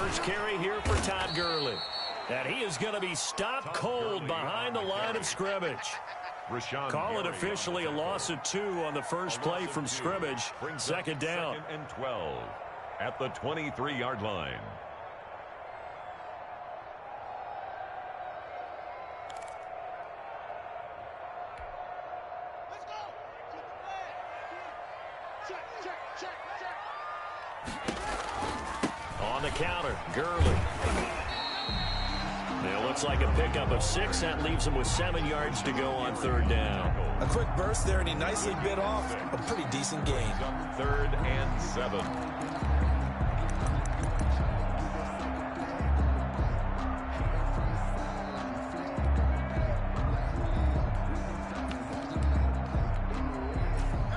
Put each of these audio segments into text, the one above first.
first carry here for Todd Gurley. And he is going to be stopped cold behind the line of scrimmage. Call it officially a loss of 2 on the first play from scrimmage. Second down. 2nd and 12 at the 23-yard line. On the counter, Gurley. It looks like a pickup of 6. That leaves him with 7 yards to go on third down. A quick burst there, and he nicely bit off a pretty decent gain. 3rd and 7.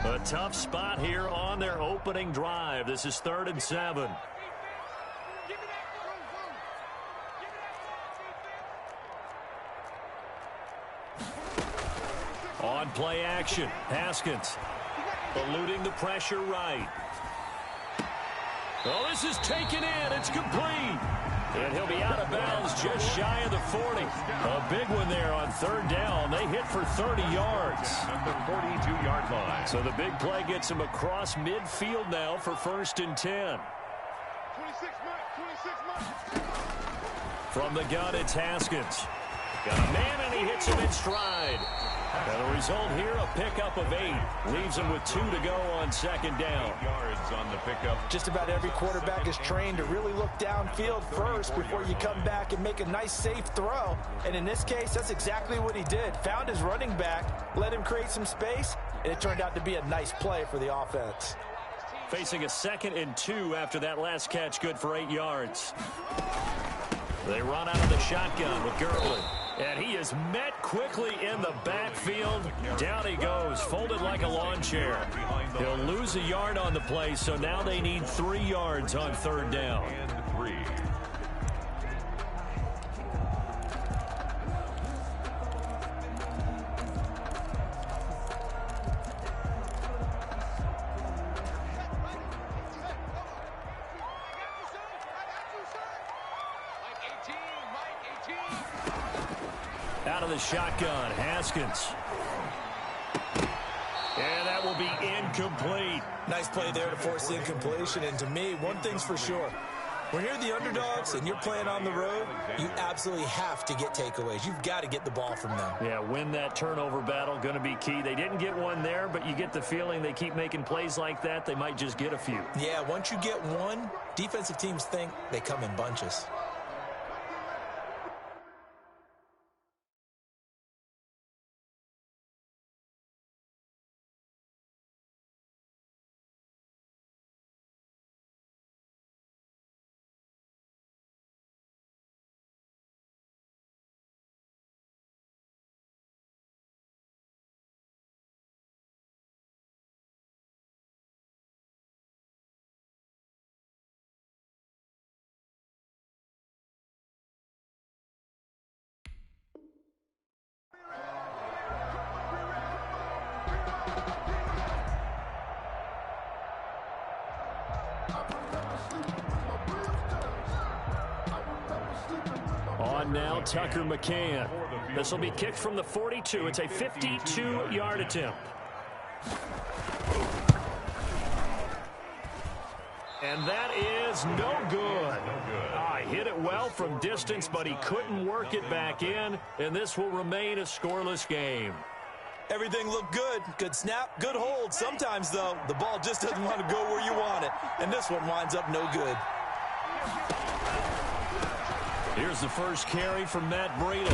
A tough spot here on their opening drive. This is 3rd and 7. On play action, Haskins eluding the pressure right. Oh, this is taken in. It's complete. And he'll be out of bounds just shy of the 40. A big one there on third down. They hit for 30 yards. At the 42-yard line. So the big play gets him across midfield now for 1st and 10. 26 mark. From the gun, it's Haskins. Got a man, and he hits him in stride. And the result here, a pickup of 8. Leaves him with 2 to go on second down. 8 yards on the pickup. Just about every quarterback is trained to really look downfield first before you come back and make a nice, safe throw. And in this case, that's exactly what he did. Found his running back, let him create some space, and it turned out to be a nice play for the offense. Facing a 2nd and 2 after that last catch, good for 8 yards. They run out of the shotgun with Gurley. And he is met quickly in the backfield. Down he goes, folded like a lawn chair. He'll lose a yard on the play, so now they need 3 yards on third down. And 3. Out of the shotgun, Haskins. And that will be incomplete. Nice play there to force the incompletion. And to me, one thing's for sure. When you're the underdogs and you're playing on the road, you absolutely have to get takeaways. You've got to get the ball from them. Yeah, win that turnover battle, going to be key. They didn't get one there, but you get the feeling they keep making plays like that, they might just get a few. Yeah, once you get one, defensive teams think they come in bunches. On now, Tucker McCann. This will be kicked from the 42. It's a 52-yard attempt. And that is no good. He hit it well from distance, but he couldn't work it back in, and this will remain a scoreless game. Everything looked good. Good snap, good hold. Sometimes, though, the ball just doesn't want to go where you want it, and this one winds up no good. Here's the first carry from Matt Breida.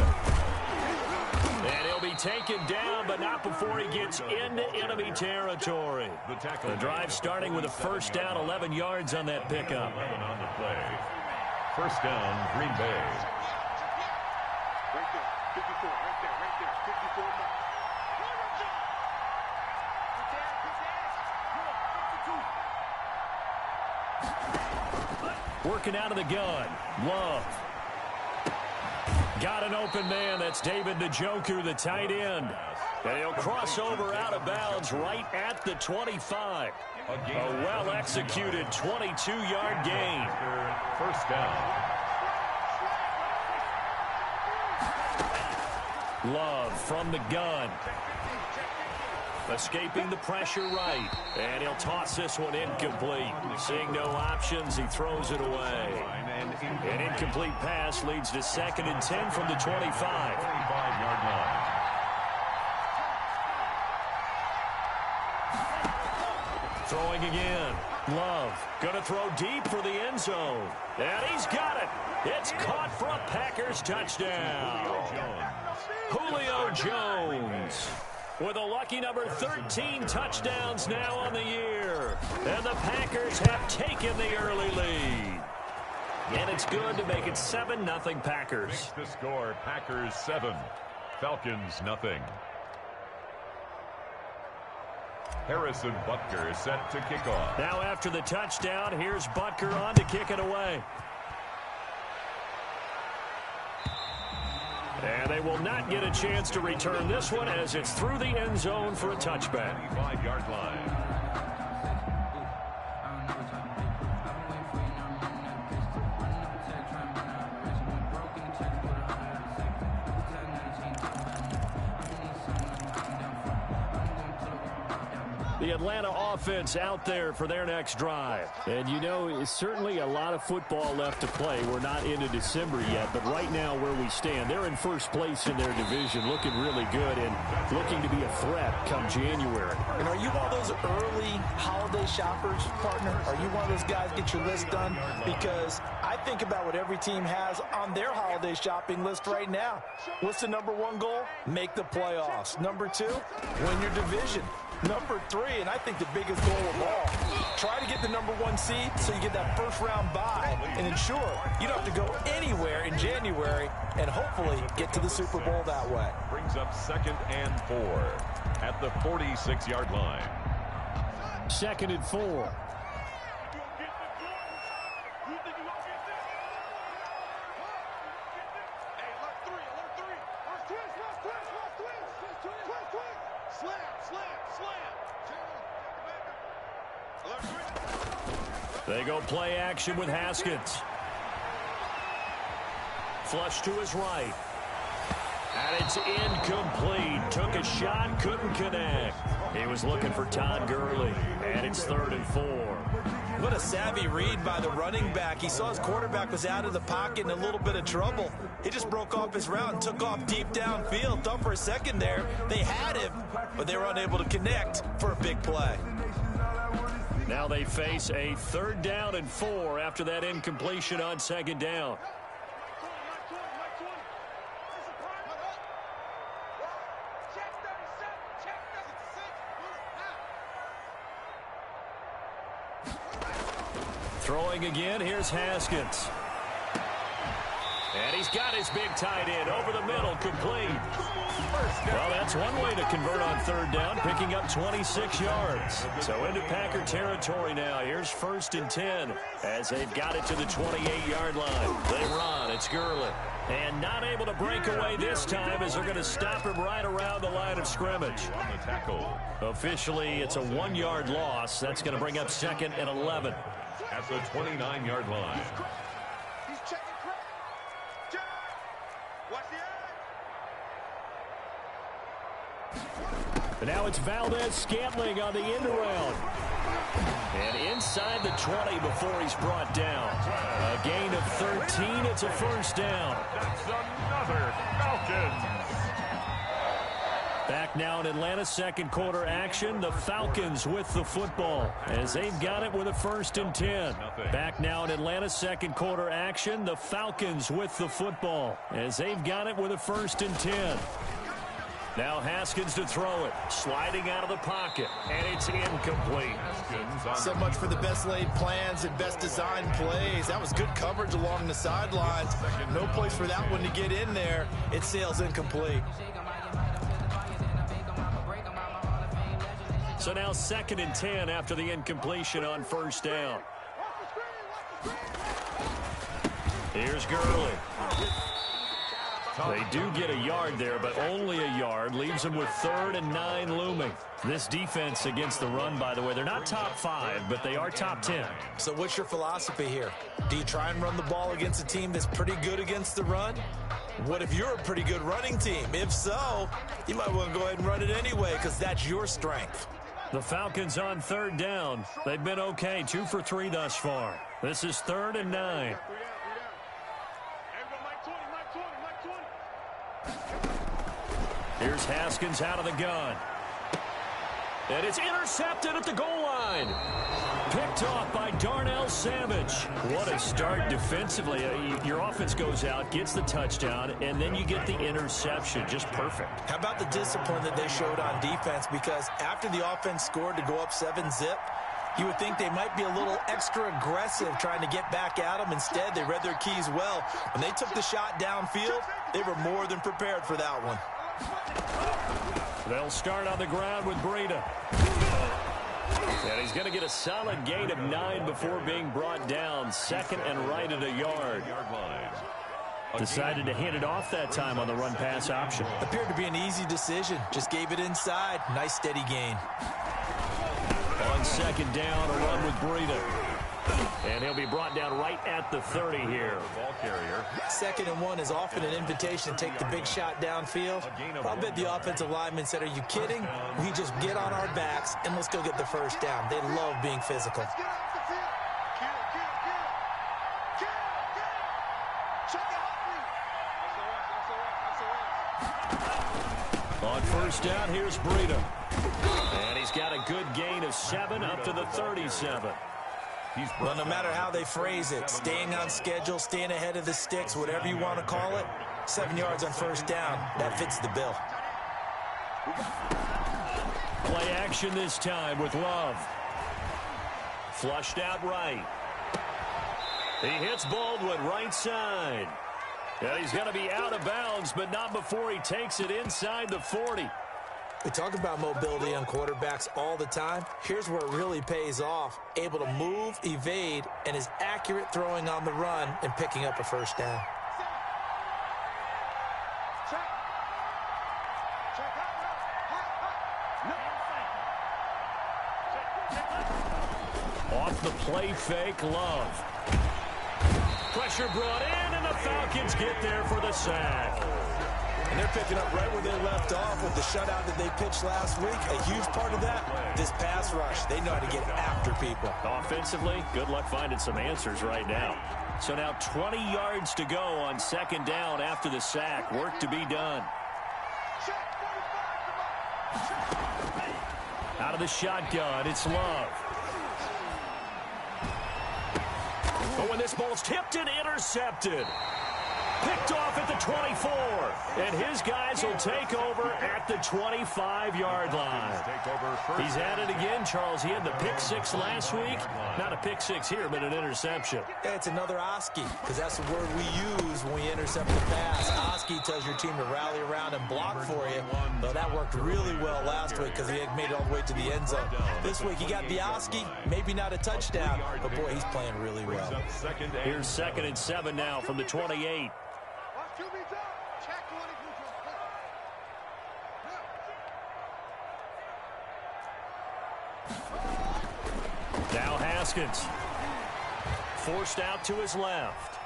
And he'll be taken down, but not before he gets into enemy territory. The drive starting with a first down, 11 yards on that pickup. 11 on the play. First down, Green Bay. Right there, 54, right there, 54 mark. Working out of the gun, Love. Got an open man. That's David Njoku, the tight end. And he'll cross over out of bounds right at the 25. A well-executed 22-yard gain. First down. Love from the gun. Escaping the pressure right. And he'll toss this one incomplete. Seeing no options, he throws it away. An incomplete pass leads to 2nd and 10 from the 25. 25-yard line. Throwing again. Love going to throw deep for the end zone. And he's got it. It's caught for a Packers touchdown. Julio Jones with a lucky number 13 touchdowns now on the year. And the Packers have taken the early lead. And it's good to make it 7-0 Packers. Makes the score Packers 7, Falcons nothing. Harrison Butker is set to kick off. Now after the touchdown, here's Butker on to kick it away. And they will not get a chance to return this one as it's through the end zone for a touchback. 25-yard line. The Atlanta offense out there for their next drive. And, you know, it's certainly a lot of football left to play. We're not into December yet, but right now where we stand, they're in first place in their division, looking really good and looking to be a threat come January. And are you one of those early holiday shoppers, partner? Are you one of those guys get your list done? Because I think about what every team has on their holiday shopping list right now. What's the number 1 goal? Make the playoffs. Number 2, win your division. Number 3, and I think the biggest goal of all, try to get the number 1 seed so you get that first-round bye and ensure you don't have to go anywhere in January and hopefully get to the Super Bowl that way. Brings up 2nd and 4 at the 46-yard line. 2nd and 4. They go play action with Haskins. Flush to his right. And it's incomplete. Took a shot, couldn't connect. He was looking for Todd Gurley. And it's 3rd and 4. What a savvy read by the running back. He saw his quarterback was out of the pocket in a little bit of trouble. He just broke off his route and took off deep downfield. Thought for a second there they had him, but they were unable to connect for a big play. Now they face a 3rd down and 4 after that incompletion on 2nd down. Throwing again, here's Haskins. And he's got his big tight end over the middle, complete. Well, that's one way to convert on 3rd down, picking up 26 yards. So into Packer territory now. Here's 1st and 10 as they've got it to the 28-yard line. They run. It's Gurley. And not able to break away this time as they're going to stop him right around the line of scrimmage. On the tackle. Officially, it's a 1-yard loss. That's going to bring up 2nd and 11. At the 29-yard line. But now it's Valdez-Scantling on the end around. And inside the 20 before he's brought down. A gain of 13. It's a 1st down. That's another Falcons. Back now in Atlanta, 2nd quarter action. The Falcons with the football as they've got it with a 1st and 10. Back now in Atlanta, 2nd quarter action. The Falcons with the football as they've got it with a 1st and 10. Now Haskins to throw it. Sliding out of the pocket. And it's incomplete. So much for the best laid plans and best designed plays. That was good coverage along the sidelines. No place for that one to get in there. It sails incomplete. So now 2nd and 10 after the incompletion on 1st down. Here's Gurley. They do get a yard there, but only a yard. Leaves them with 3rd and 9 looming. This defense against the run, by the way, they're not top 5, but they are top 10. So what's your philosophy here? Do you try and run the ball against a team that's pretty good against the run? What if you're a pretty good running team? If so, you might want to go ahead and run it anyway because that's your strength. The Falcons on 3rd down. They've been okay, 2 for 3 thus far. This is 3rd and 9. Here's Haskins out of the gun. And it's intercepted at the goal line. Picked off by Darnell Savage. What a start defensively. Your offense goes out, gets the touchdown, and then you get the interception. Just perfect. How about the discipline that they showed on defense? Because after the offense scored to go up 7-zip, you would think they might be a little extra aggressive trying to get back at them. Instead, they read their keys well. When they took the shot downfield, they were more than prepared for that one. They'll start on the ground with Breida. And he's going to get a solid gain of 9 before being brought down. 2nd and right at a yard. Decided to hand it off that time on the run-pass option. Appeared to be an easy decision. Just gave it inside. Nice steady gain. On 2nd down, a run with Breida. And he'll be brought down right at the 30 here. Ball carrier. 2nd and 1 is often an invitation to take the big shot downfield. I'll bet the offensive lineman said, are you kidding? We just get on our backs and let's go get the first down. They love being physical. On 1st down, here's Breida. And he's got a good gain of 7 up to the 37. Well, no matter how they phrase it, staying on schedule, staying ahead of the sticks, whatever you want to call it, 7 yards on 1st down, that fits the bill. Play action this time with Love. Flushed out right. He hits Baldwin right side. And he's going to be out of bounds, but not before he takes it inside the 40. We talk about mobility on quarterbacks all the time. Here's where it really pays off. Able to move, evade, and is accurate throwing on the run and picking up a 1st down. Off the play fake, Love. Pressure brought in, and the Falcons get there for the sack. And they're picking up right where they left off with the shutout that they pitched last week. A huge part of that, this pass rush. They know how to get after people. Offensively, good luck finding some answers right now. So now 20 yards to go on 2nd down after the sack. Work to be done. Out of the shotgun, it's Love. But when this ball's tipped and intercepted. Picked off at the 24. And his guys will take over at the 25-yard line. He's had it again, Charles. He had the pick 6 last week. Not a pick 6 here, but an interception. Yeah, it's another Oski, because that's the word we use when we intercept the pass. Oski tells your team to rally around and block for you. Well, that worked really well last week because he had made it all the way to the end zone. This week, he got the Oski, maybe not a touchdown, but boy, he's playing really well. Here's 2nd and 7 now from the 28. Now Haskins. Forced out to his left.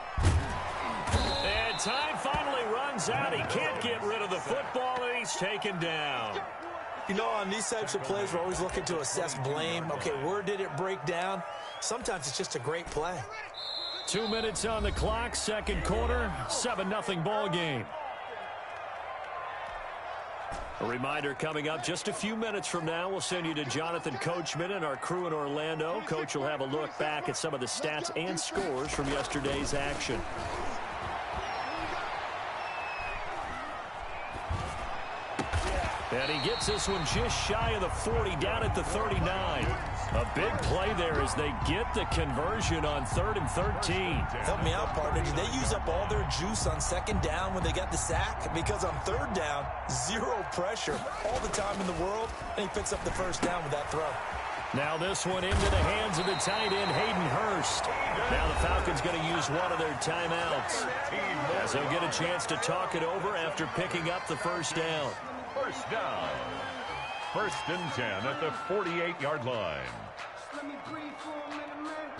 And time finally runs out. He can't get rid of the football, and he's taken down. You know, on these types of plays, we're always looking to assess blame. Okay, where did it break down? Sometimes it's just a great play. 2 minutes on the clock, 2nd quarter, 7-0 ball game. A reminder coming up just a few minutes from now. We'll send you to Jonathan Coachman and our crew in Orlando. Coach will have a look back at some of the stats and scores from yesterday's action. And he gets this one just shy of the 40, down at the 39. A big play there as they get the conversion on 3rd and 13. Help me out, partner. Did they use up all their juice on 2nd down when they got the sack? Because on 3rd down, 0 pressure all the time in the world, and he picks up the 1st down with that throw. Now this one into the hands of the tight end, Hayden Hurst. Now the Falcons going to use one of their timeouts, as they'll get a chance to talk it over after picking up the first down. First down. 1st and 10 at the 48-yard line. Let me breathe for a minute, man.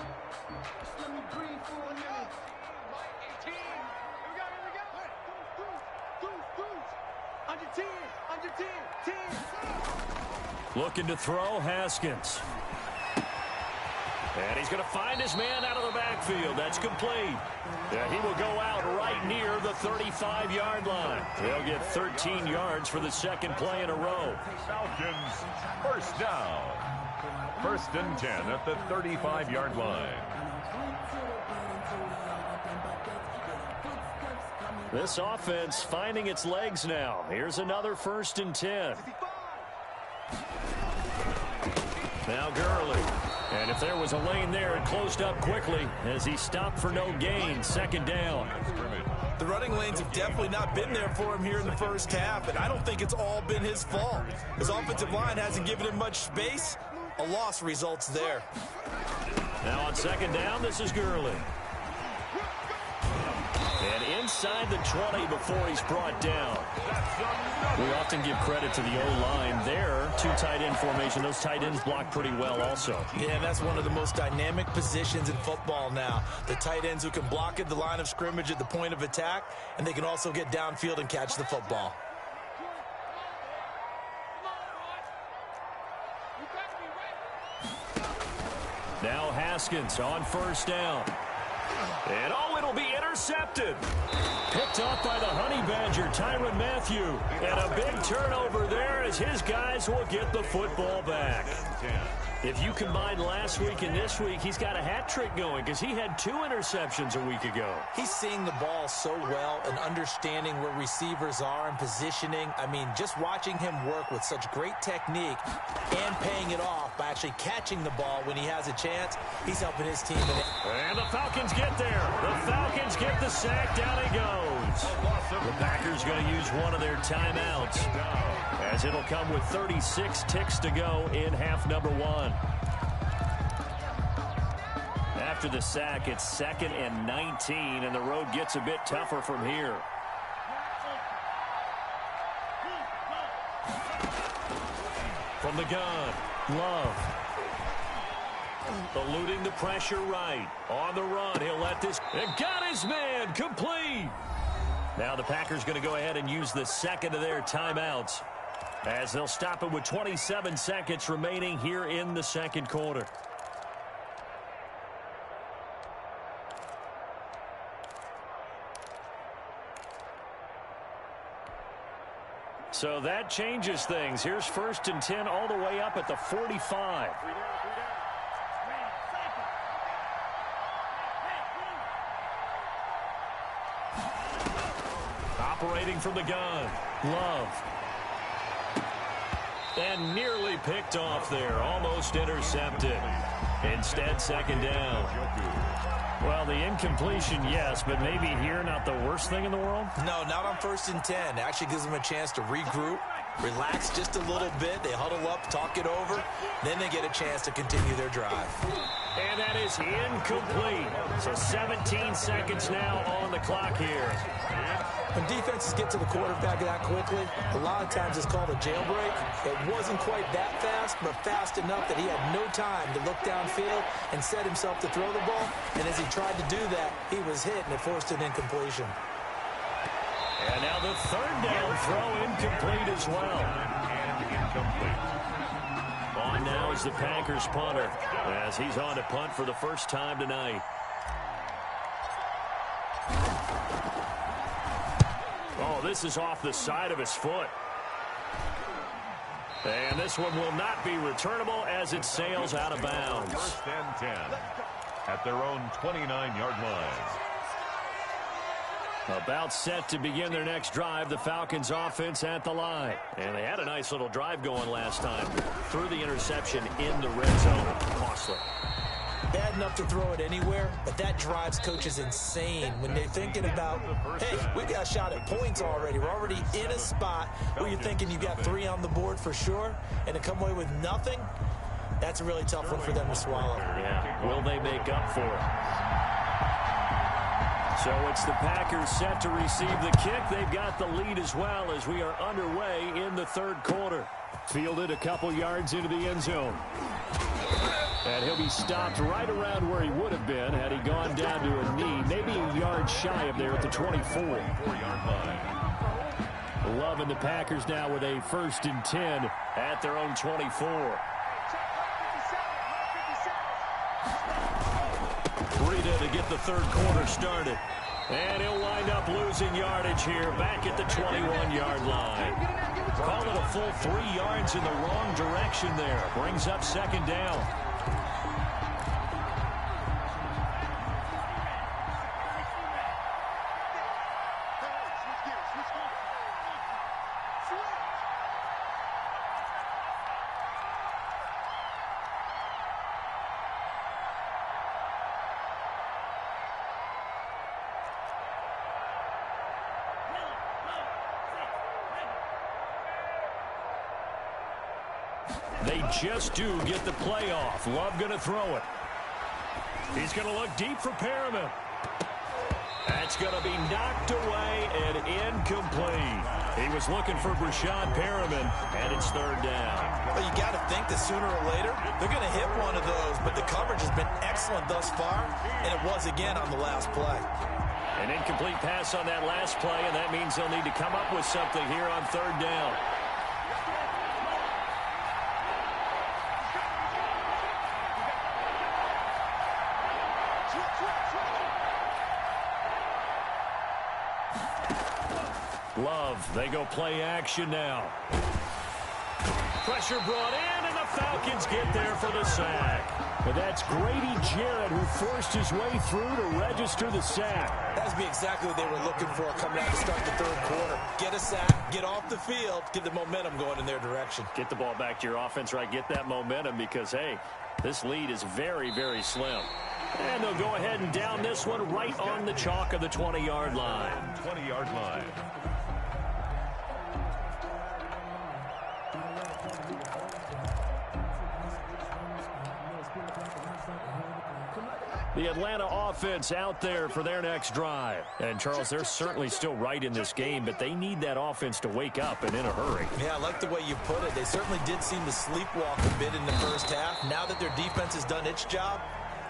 Just let me breathe for a minute. 18. Here we go, here we go. Deuce. Under 10, under 10, 10. Looking to throw, Haskins. And he's going to find his man out of the backfield. That's complete. Yeah, he will go out right near the 35-yard line. They'll get 13 yards for the second play in a row. Falcons, first down. 1st and 10 at the 35-yard line. This offense finding its legs now. Here's another 1st and 10. Now Gurley. And if there was a lane there, it closed up quickly as he stopped for no gain. 2nd down. The running lanes have definitely not been there for him here in the first half, and I don't think it's all been his fault. His offensive line hasn't given him much space. A loss results there. Now on 2nd down, this is Gurley. And inside the 20 before he's brought down. We often give credit to the O-line there. 2 tight end formation. Those tight ends block pretty well also. Yeah, and that's one of the most dynamic positions in football now. The tight ends who can block at the line of scrimmage at the point of attack, and they can also get downfield and catch the football. Now Haskins on 1st down. And it'll be intercepted. Picked off by the Honey Badger, Tyrann Mathieu. And a big turnover there as his guys will get the football back. If you combine last week and this week, he's got a hat trick going because he had 2 interceptions a week ago. He's seeing the ball so well and understanding where receivers are and positioning. I mean, just watching him work with such great technique and paying it off by actually catching the ball when he has a chance, he's helping his team. And the Falcons get there. The Falcons get the sack. Down he goes. The Packers going to use one of their timeouts, as it'll come with 36 ticks to go in half number 1. After the sack, it's 2nd and 19, and the road gets a bit tougher from here. From the gun, Love. Eluding the pressure right. On the run, he'll let this. And got his man, complete. Now the Packers going to go ahead and use the 2nd of their timeouts, as they'll stop it with 27 seconds remaining here in the 2nd quarter. So that changes things. Here's 1st and 10 all the way up at the 45. Operating from the gun, Love. And nearly picked off there, almost intercepted. Instead, 2nd down. Well, the incompletion, yes, but maybe here not the worst thing in the world? No, not on 1st and 10. It actually gives them a chance to regroup, relax just a little bit. They huddle up, talk it over, then they get a chance to continue their drive. And that is incomplete. So 17 seconds now on the clock here. When defenses get to the quarterback that quickly, a lot of times it's called a jailbreak. It wasn't quite that fast, but fast enough that he had no time to look downfield and set himself to throw the ball. And as he tried to do that, he was hit, and it forced an incompletion. And now the 3rd down throw incomplete as well. And incomplete. On now is the Packers punter, as he's on to punt for the first time tonight. Oh, this is off the side of his foot. And this one will not be returnable as it sails out of bounds. 1st and 10 at their own 29-yard line. About set to begin their next drive, the Falcons offense at the line. And they had a nice little drive going last time. Threw the interception in the red zone. Costly. Bad enough to throw it anywhere, but that drives coaches insane when they're thinking about, hey, we got a shot at points already. We're already in a spot where you're thinking you got 3 on the board for sure, and to come away with nothing, That's a really tough one for them to swallow. Yeah, will they make up for it? So it's the Packers set to receive the kick. They've got the lead as well as we are underway in the third quarter. Fielded a couple yards into the end zone. And he'll be stopped right around where he would have been had he gone down to a knee, maybe a yard shy of there at the 24-yard line. Love and the Packers now with a 1st and 10 at their own 24. Breida to get the third quarter started. And he'll wind up losing yardage here back at the 21-yard line. Call it a full 3 yards in the wrong direction there. Brings up 2nd down. They just do get the play off. Love going to throw it. He's going to look deep for Perriman. That's going to be knocked away and incomplete. He was looking for Brashad Perriman, and it's 3rd down. Well, you got to think that sooner or later they're going to hit one of those, but the coverage has been excellent thus far, and it was again on the last play. An incomplete pass on that last play, and that means they'll need to come up with something here on 3rd down. Love, they go play action now. Pressure brought in, and the Falcons get there for the sack. But that's Grady Jarrett who forced his way through to register the sack. That would be exactly what they were looking for coming out to start the third quarter. Get a sack, get off the field, get the momentum going in their direction. Get the ball back to your offense, right? Get that momentum because, hey, this lead is very, very slim. And they'll go ahead and down this one right on the chalk of the 20-yard line. 20-yard line. The Atlanta offense out there for their next drive. And, Charles, they're certainly still right in this game, but they need that offense to wake up and in a hurry. Yeah, I like the way you put it. They certainly did seem to sleepwalk a bit in the first half. Now that their defense has done its job,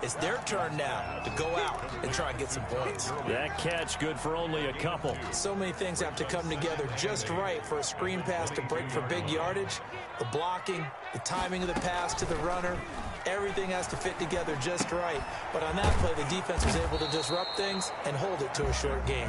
it's their turn now to go out and try and get some points. That catch good for only a couple. So many things have to come together just right for a screen pass to break for big yardage. The blocking, the timing of the pass to the runner, everything has to fit together just right. But on that play, the defense was able to disrupt things and hold it to a short game.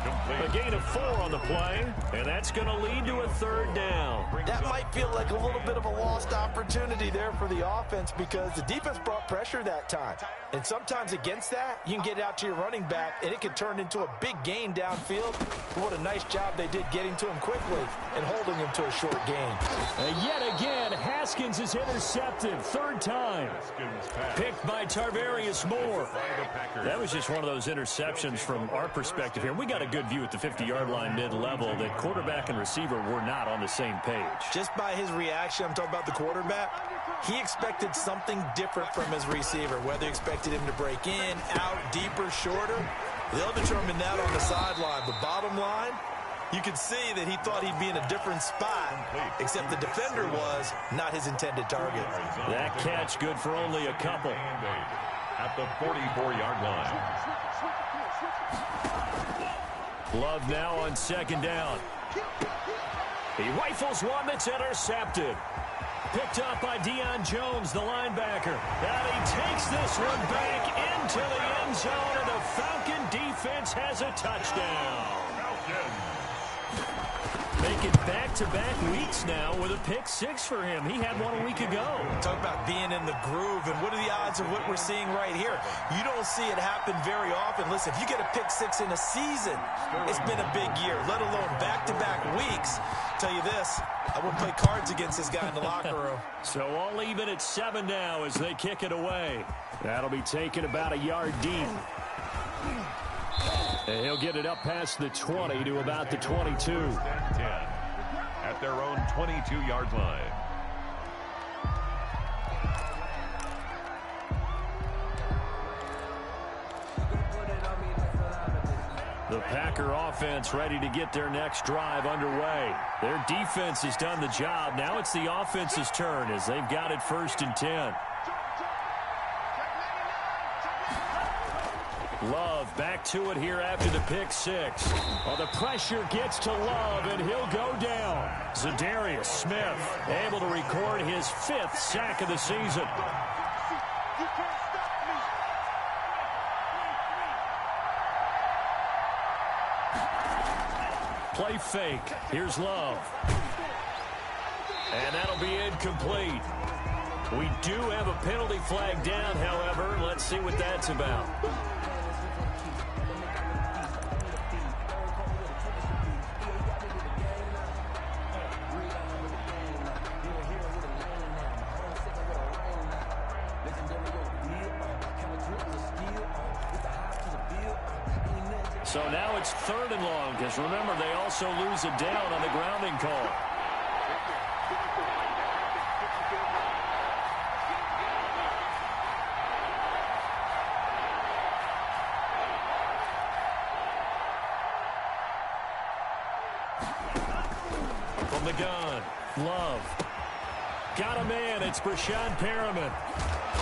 A gain of 4 on the play, and that's going to lead to a 3rd down. That might feel like a little bit of a lost opportunity there for the offense because the defense brought pressure that time. And sometimes against that, you can get out to your running back, and it can turn into a big gain downfield. But what a nice job they did getting to him quickly and holding him to a short gain. And yet again, Haskins is intercepted. 3rd time. Picked by Tarvarius Moore. That was just one of those interceptions from our perspective here. We got a good view at the 50-yard line mid-level that quarterback and receiver were not on the same page. Just by his reaction, I'm talking about the quarterback, he expected something different from his receiver, whether he expected him to break in, out, deeper, shorter. They'll determine that on the sideline. The bottom line, you could see that he thought he'd be in a different spot, except the defender was not his intended target. That catch good for only a couple. At the 44-yard line. Love now on 2nd down. He rifles one that's intercepted. Picked up by Deion Jones, the linebacker. And he takes this one back into the end zone, and the Falcon defense has a touchdown. Making back-to-back weeks now with a pick 6 for him. He had one a week ago. Talk about being in the groove, and what are the odds of what we're seeing right here? You don't see it happen very often. Listen, if you get a pick 6 in a season, it's been a big year, let alone back-to-back weeks. Tell you this, I wouldn't play cards against this guy in the locker room. So all even at 7 now as they kick it away. That'll be taken about a yard deep. And he'll get it up past the 20 to about the 22. 10 at their own 22-yard line. The Packer offense ready to get their next drive underway. Their defense has done the job. Now it's the offense's turn as they've got it 1st and 10. Love back to it here after the pick 6. Well, the pressure gets to Love, and he'll go down. Zadarius Smith able to record his 5th sack of the season. Play fake. Here's Love. And that'll be incomplete. We do have a penalty flag down, however. Let's see what that's about. So now it's 3rd and long, because remember, they also lose a down on the grounding call. From the gun, Love. Got a man, it's Brashad Perriman.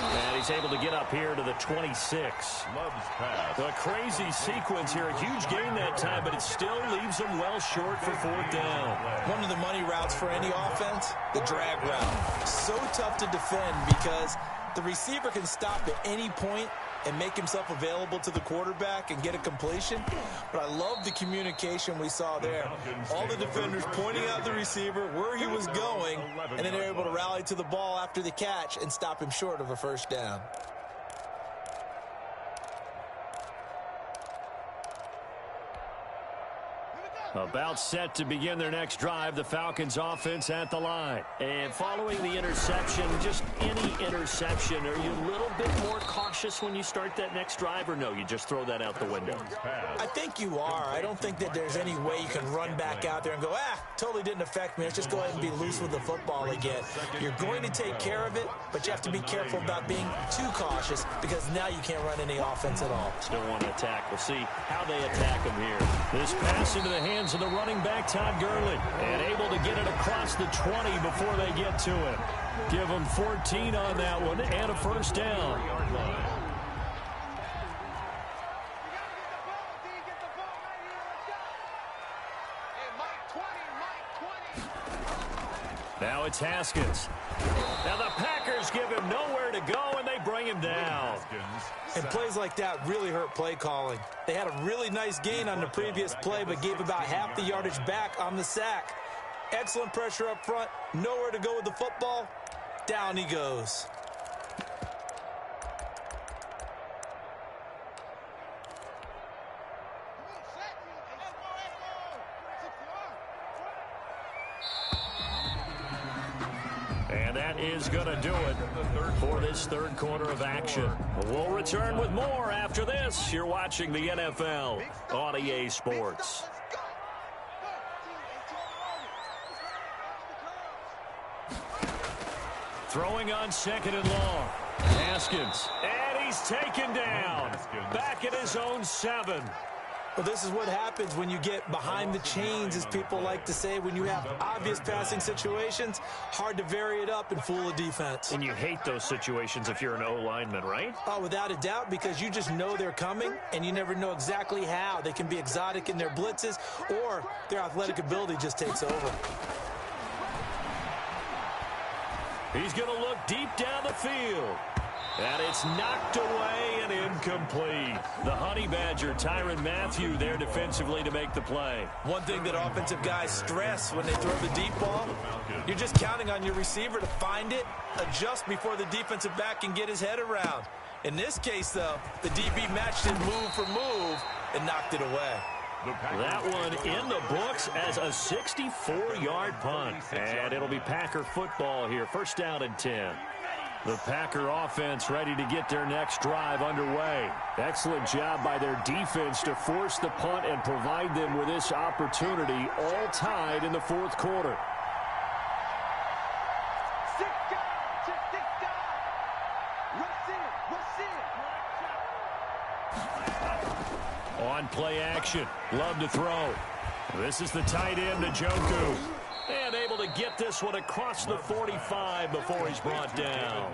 And he's able to get up here to the 26. Love's pass. A crazy sequence here. A huge gain that time, but it still leaves them well short for 4th down. One of the money routes for any offense, the drag route. So tough to defend because the receiver can stop at any point and make himself available to the quarterback and get a completion. But I love the communication we saw there. All the defenders pointing out the receiver, where he was going, and then they're able to rally to the ball after the catch and stop him short of a 1st down. About set to begin their next drive, the Falcons offense at the line. And following the interception, just any interception, are you a little bit more cautious when you start that next drive, or no, you just throw that out the window? I think you are. I don't think that there's any way you can run back out there and go, totally didn't affect me. Let's just go ahead and be loose with the football again. You're going to take care of it, but you have to be careful about being too cautious because now you can't run any offense at all. Still want to attack. We'll see how they attack them here. This pass into the hands of the running back, Todd Gurley, and able to get it across the 20 before they get to it. Give them 14 on that one and a 1st down. Now it's Haskins. Now the Packers give him nowhere to go, and they bring him down. And plays like that really hurt play calling. They had a really nice gain on the previous play, but gave about half the yardage back on the sack. Excellent pressure up front. Nowhere to go with the football. Down he goes. And that is going to do it for this 3rd quarter of action. We'll return with more after this. You're watching the NFL on EA Sports. Throwing on 2nd and long. Haskins. And he's taken down. Back at his own 7. Well, this is what happens when you get behind the chains, as people like to say. When you have obvious passing situations, hard to vary it up and fool a defense. And you hate those situations if you're an O-lineman, right? Oh, without a doubt, because you just know they're coming, and you never know exactly how. They can be exotic in their blitzes, or their athletic ability just takes over. He's going to look deep down the field. And it's knocked away and incomplete. The Honey Badger, Tyrann Mathieu, there defensively to make the play. One thing that offensive guys stress when they throw the deep ball, you're just counting on your receiver to find it, adjust before the defensive back can get his head around. In this case, though, the DB matched it move for move and knocked it away. That one in the books as a 64-yard punt. And it'll be Packer football here. 1st down and 10. The Packer offense ready to get their next drive underway. Excellent job by their defense to force the punt and provide them with this opportunity, all tied in the 4th quarter. On play action. Love to throw. This is the tight end, Njoku. And able to get this one across the 45 before he's brought down.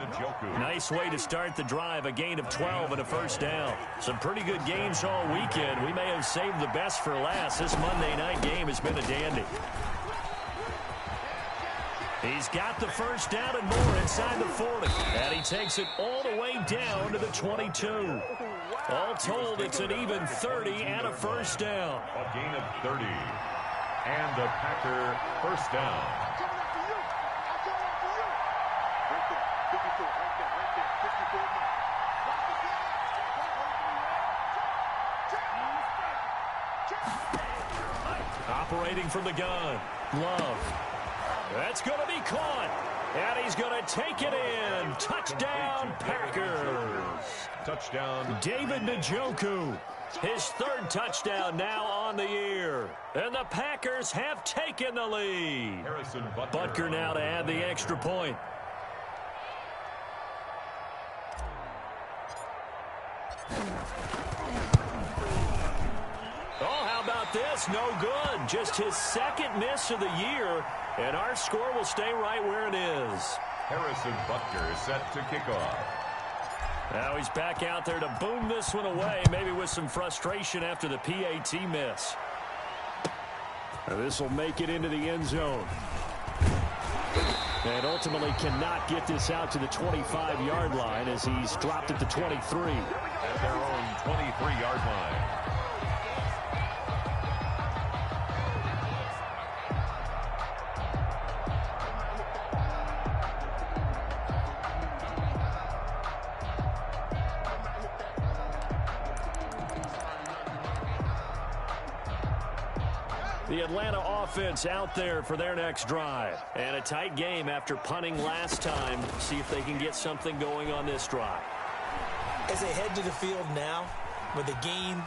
Nice way to start the drive. A gain of 12 and a first down. Some pretty good games all weekend. We may have saved the best for last. This Monday night game has been a dandy. He's got the first down and more inside the 40. And he takes it all the way down to the 22. All told, it's an even 30 and a first down. A gain of 30. And the Packer first down. Operating from the gun. Love. That's going to be caught. And he's going to take it in. Touchdown, Packers. Touchdown. David Njoku. His third touchdown now on the year. And the Packers have taken the lead. Harrison Butker now to add the extra point. Oh, how about this? No good. Just his second miss of the year. And our score will stay right where it is. Harrison Butker set to kick off. Now he's back out there to boom this one away, maybe with some frustration after the PAT miss. This will make it into the end zone. And ultimately cannot get this out to the 25-yard line as he's dropped at the 23. At their own 23-yard line. The Atlanta offense out there for their next drive. And a tight game after punting last time. See if they can get something going on this drive. As they head to the field now, with the game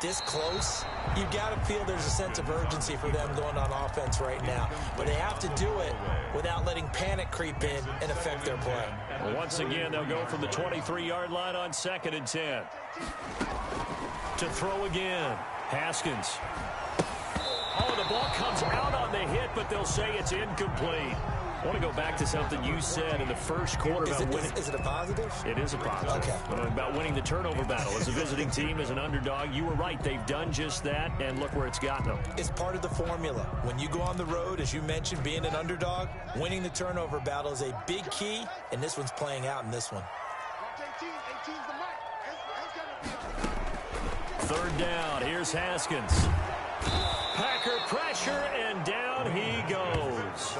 this close, you've got to feel there's a sense of urgency for them going on offense right now. But they have to do it without letting panic creep in and affect their play. Well, once again, they'll go from the 23-yard line on 2nd and 10. To throw again. Haskins. Oh, the ball comes out on the hit, but they'll say it's incomplete. I want to go back to something you said in the first quarter about winning. Is it a positive? It is a positive. Okay. About winning the turnover battle. As a visiting team, as an underdog, you were right. They've done just that, and look where it's gotten them. It's part of the formula. When you go on the road, as you mentioned, being an underdog, winning the turnover battle is a big key, and this one's playing out in this one. Third down. Here's Haskins. Packer pressure, and down he goes.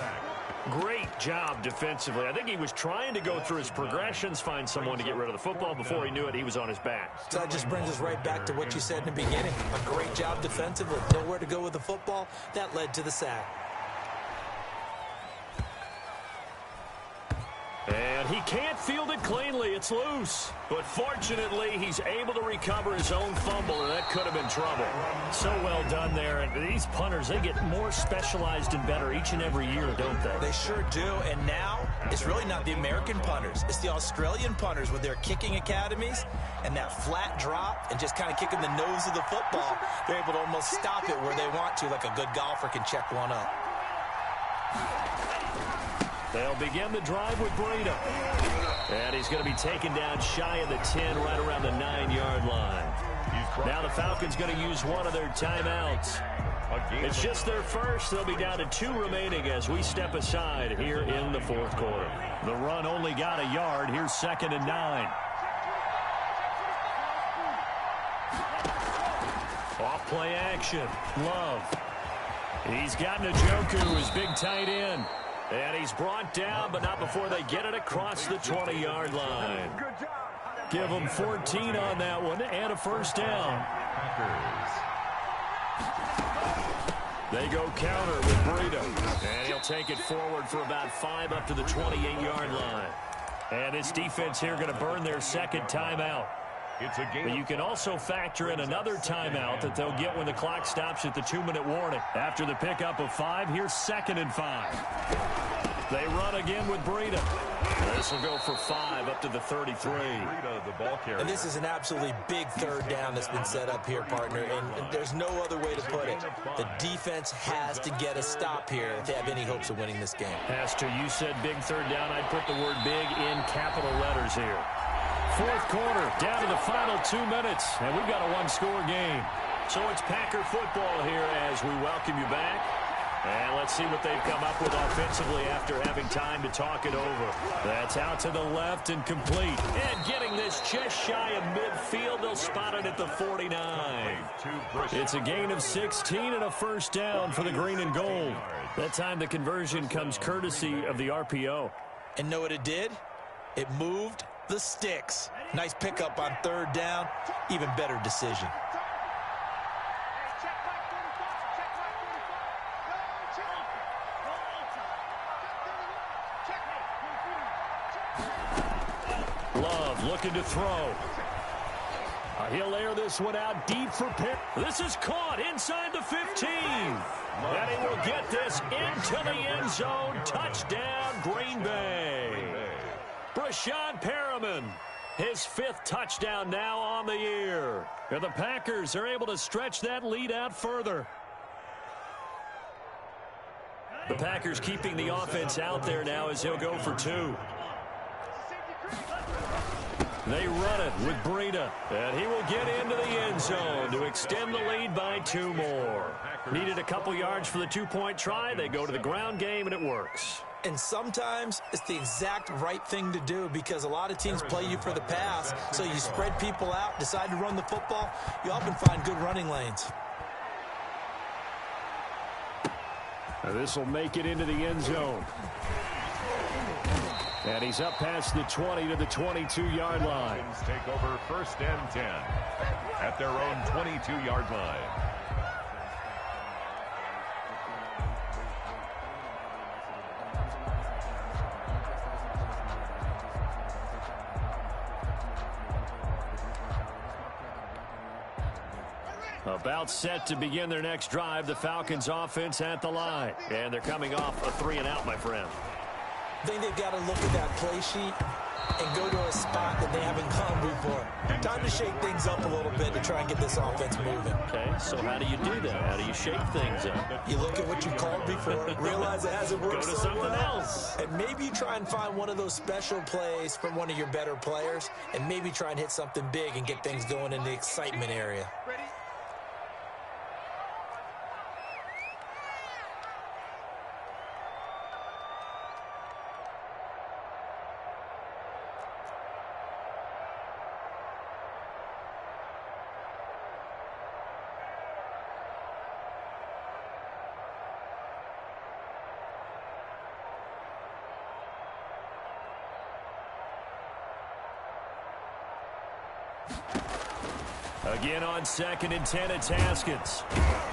Great job defensively. I think he was trying to go through his progressions, find someone to get rid of the football. Before he knew it, he was on his back. So that just brings us right back to what you said in the beginning. A great job defensively. Nowhere to go with the football. That led to the sack. And he can't field it cleanly. It's loose. But fortunately, he's able to recover his own fumble, and that could have been trouble. So well done there. And these punters, they get more specialized and better each and every year, don't they? They sure do. And now, it's really not the American punters. It's the Australian punters with their kicking academies and that flat drop and just kind of kicking the nose of the football. They're able to almost stop it where they want to, like a good golfer can check one up. They'll begin the drive with Breida. And he's going to be taken down shy of the 10, right around the 9-yard line. Now the Falcons going to use one of their timeouts. It's just their first. They'll be down to 2 remaining as we step aside here in the 4th quarter. The run only got a yard. Here's 2nd and 9. Off play action. Love. He's got Njoku, his big tight end. And he's brought down, but not before they get it across the 20-yard line. Give them 14 on that one and a first down. They go counter with Breida. And he'll take it forward for about 5 up to the 28-yard line. And this defense here going to burn their second timeout. But you can also factor in another timeout that they'll get when the clock stops at the 2-minute warning. After the pickup of 5, here's 2nd and 5. They run again with Breida. This will go for 5 up to the 33. And this is an absolutely big third down that's been set up here, partner, and there's no other way to put it. The defense has to get a stop here if they have any hopes of winning this game. Pastor, you said big third down. I'd put the word big in capital letters here. Fourth quarter, down to the final 2 minutes, and we've got a one-score game. So it's Packer football here as we welcome you back. And let's see what they've come up with offensively after having time to talk it over. That's out to the left and complete. And getting this just shy of midfield, they'll spot it at the 49. It's a gain of 16 and a first down for the green and gold. That time the conversion comes courtesy of the RPO. And know what it did? It moved the sticks. Nice pickup on third down. Even better decision. Love looking to throw. He'll air this one out deep for Pitt. This is caught inside the 15. And he will get this into the end zone. Touchdown, Green Bay. Brashad Perriman, his 5th touchdown now on the year. And the Packers are able to stretch that lead out further. The Packers keeping the offense out there now as he'll go for 2. They run it with Breida, and he will get into the end zone to extend the lead by 2 more. Needed a couple yards for the 2-point try. They go to the ground game, and it works. And sometimes it's the exact right thing to do because a lot of teams play you for the pass, so you spread people out, decide to run the football. You often find good running lanes. This will make it into the end zone. And he's up past the 20 to the 22-yard line. Take over 1st and 10 at their own 22-yard line. About set to begin their next drive, the Falcons offense at the line. And they're coming off a 3-and-out, my friend. I think they've got to look at that play sheet and go to a spot that they haven't gone before. Time to shake things up a little bit to try and get this offense moving. Okay, so how do you do that? How do you shake things up? You look at what you called before, realize it hasn't worked Go to so something well, else. and maybe you try and find one of those special plays from one of your better players, and maybe try and hit something big and get things going in the excitement area. Again on 2nd and 10, it's Haskins.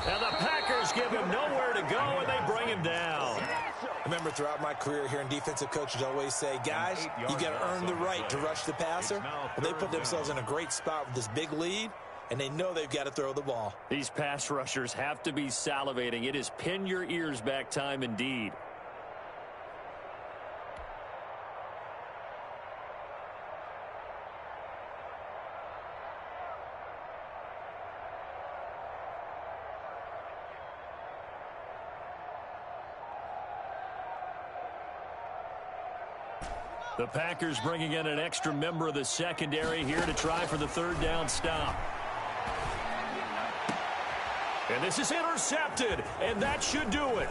And the Packers give him nowhere to go, and they bring him down. I remember throughout my career hearing defensive coaches always say, guys, you got to earn the right to rush the passer. Well, they put themselves in a great spot with this big lead, and they know they've got to throw the ball. These pass rushers have to be salivating. It is pin your ears back time indeed. The Packers bringing in an extra member of the secondary here to try for the 3rd down stop. And this is intercepted, and that should do it.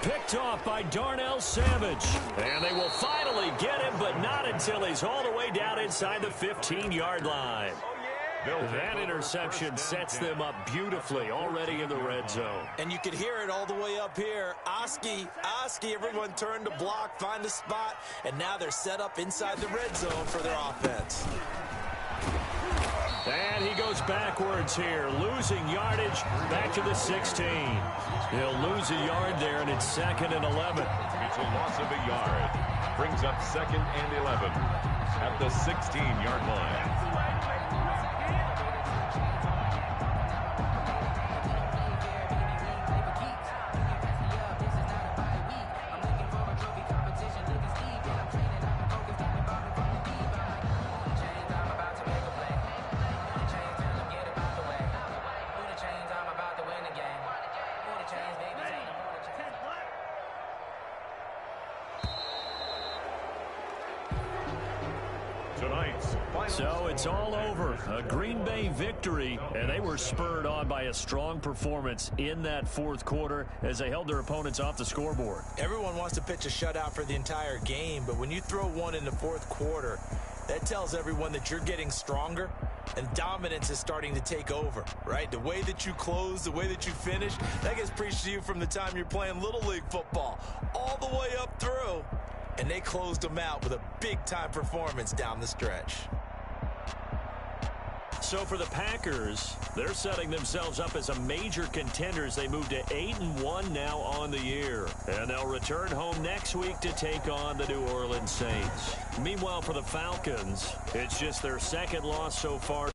Picked off by Darnell Savage. And they will finally get him, but not until he's all the way down inside the 15-yard line. That interception sets them up beautifully already in the red zone. And you could hear it all the way up here. Oski, everyone turned to block, find a spot, and now they're set up inside the red zone for their offense. And he goes backwards here, losing yardage back to the 16. He'll lose a yard there, and it's 2nd and 11. It's a loss of a yard. Brings up 2nd and 11 at the 16-yard line. So it's all over. A Green Bay victory, and they were spurred on by a strong performance in that fourth quarter as they held their opponents off the scoreboard. Everyone wants to pitch a shutout for the entire game, but when you throw one in the fourth quarter, that tells everyone that you're getting stronger and dominance is starting to take over, right? The way that you close, the way that you finish, that gets preached to you from the time you're playing Little League football all the way up through. And they closed them out with a big-time performance down the stretch. So for the Packers, they're setting themselves up as a major contender as they move to 8-1 now on the year. And they'll return home next week to take on the New Orleans Saints. Meanwhile, for the Falcons, it's just their second loss so far